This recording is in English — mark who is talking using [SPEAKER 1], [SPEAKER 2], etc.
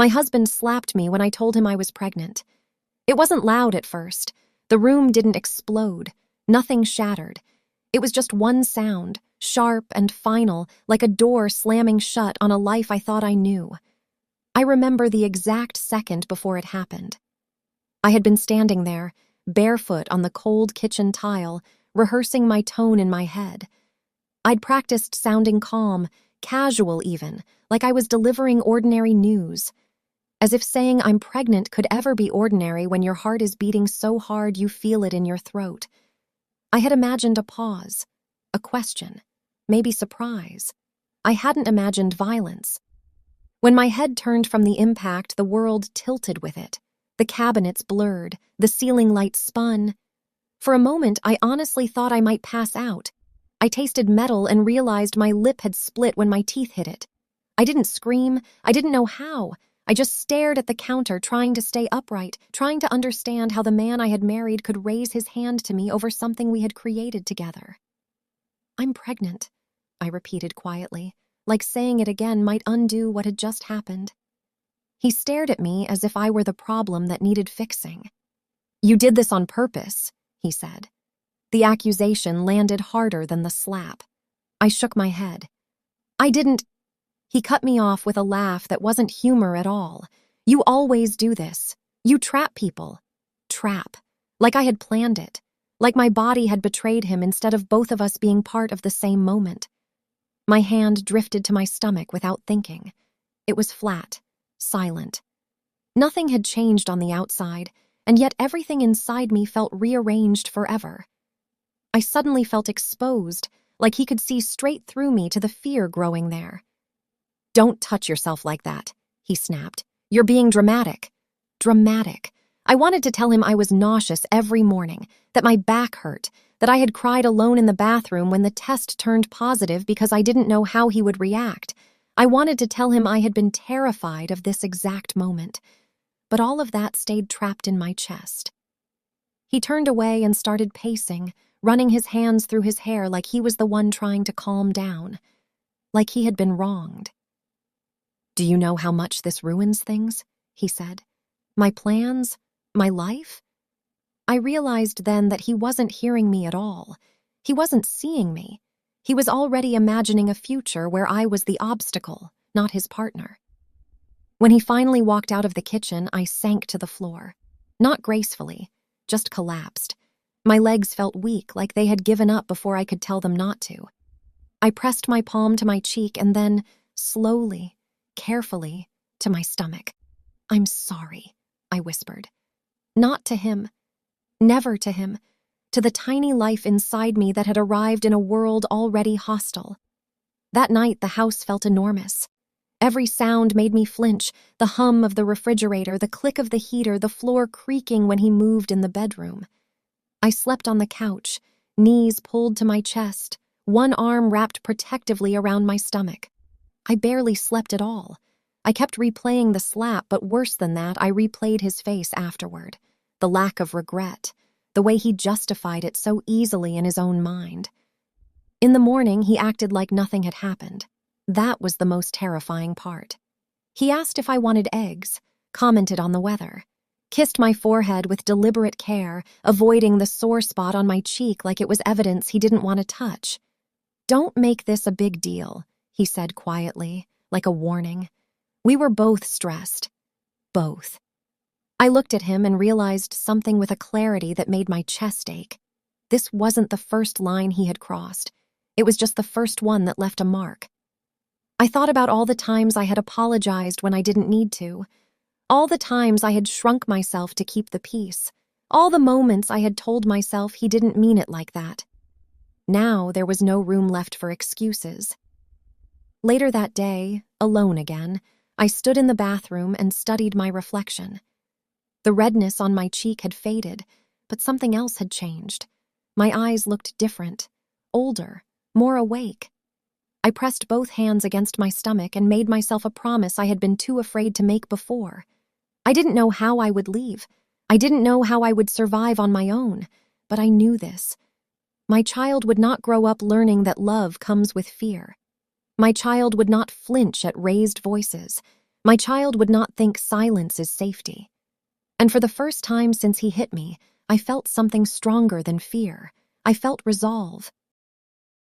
[SPEAKER 1] My husband slapped me when I told him I was pregnant. It wasn't loud at first. The room didn't explode. Nothing shattered. It was just one sound, sharp and final, like a door slamming shut on a life I thought I knew. I remember the exact second before it happened. I had been standing there, barefoot on the cold kitchen tile, rehearsing my tone in my head. I'd practiced sounding calm, casual even, like I was delivering ordinary news. As if saying I'm pregnant could ever be ordinary when your heart is beating so hard you feel it in your throat. I had imagined a pause, a question, maybe surprise. I hadn't imagined violence. When my head turned from the impact, the world tilted with it. The cabinets blurred, the ceiling lights spun. For a moment, I honestly thought I might pass out. I tasted metal and realized my lip had split when my teeth hit it. I didn't scream. I didn't know how. I just stared at the counter, trying to stay upright, trying to understand how the man I had married could raise his hand to me over something we had created together. "I'm pregnant," I repeated quietly, like saying it again might undo what had just happened. He stared at me as if I were the problem that needed fixing. "You did this on purpose," he said. The accusation landed harder than the slap. I shook my head. "I didn't—" He cut me off with a laugh that wasn't humor at all. "You always do this. You trap people." Trap. Like I had planned it. Like my body had betrayed him instead of both of us being part of the same moment. My hand drifted to my stomach without thinking. It was flat, silent. Nothing had changed on the outside, and yet everything inside me felt rearranged forever. I suddenly felt exposed, like he could see straight through me to the fear growing there. "Don't touch yourself like that," he snapped. "You're being dramatic." Dramatic. I wanted to tell him I was nauseous every morning, that my back hurt, that I had cried alone in the bathroom when the test turned positive because I didn't know how he would react. I wanted to tell him I had been terrified of this exact moment, but all of that stayed trapped in my chest. He turned away and started pacing, running his hands through his hair like he was the one trying to calm down, like he had been wronged. "Do you know how much this ruins things?" he said. "My plans? My life?" I realized then that he wasn't hearing me at all. He wasn't seeing me. He was already imagining a future where I was the obstacle, not his partner. When he finally walked out of the kitchen, I sank to the floor. Not gracefully, just collapsed. My legs felt weak, like they had given up before I could tell them not to. I pressed my palm to my cheek and then, slowly, carefully, to my stomach. "I'm sorry," I whispered. Not to him. Never to him. To the tiny life inside me that had arrived in a world already hostile. That night, the house felt enormous. Every sound made me flinch, the hum of the refrigerator, the click of the heater, the floor creaking when he moved in the bedroom. I slept on the couch, knees pulled to my chest, one arm wrapped protectively around my stomach. I barely slept at all. I kept replaying the slap, but worse than that, I replayed his face afterward. The lack of regret, the way he justified it so easily in his own mind. In the morning, he acted like nothing had happened. That was the most terrifying part. He asked if I wanted eggs, commented on the weather, kissed my forehead with deliberate care, avoiding the sore spot on my cheek like it was evidence he didn't want to touch. "Don't make this a big deal," he said quietly, like a warning. We were both stressed. Both. I looked at him and realized something with a clarity that made my chest ache. This wasn't the first line he had crossed. It was just the first one that left a mark. I thought about all the times I had apologized when I didn't need to. All the times I had shrunk myself to keep the peace. All the moments I had told myself he didn't mean it like that. Now there was no room left for excuses. Later that day, alone again, I stood in the bathroom and studied my reflection. The redness on my cheek had faded, but something else had changed. My eyes looked different, older, more awake. I pressed both hands against my stomach and made myself a promise I had been too afraid to make before. I didn't know how I would leave. I didn't know how I would survive on my own, but I knew this. My child would not grow up learning that love comes with fear. My child would not flinch at raised voices. My child would not think silence is safety. And for the first time since he hit me, I felt something stronger than fear. I felt resolve.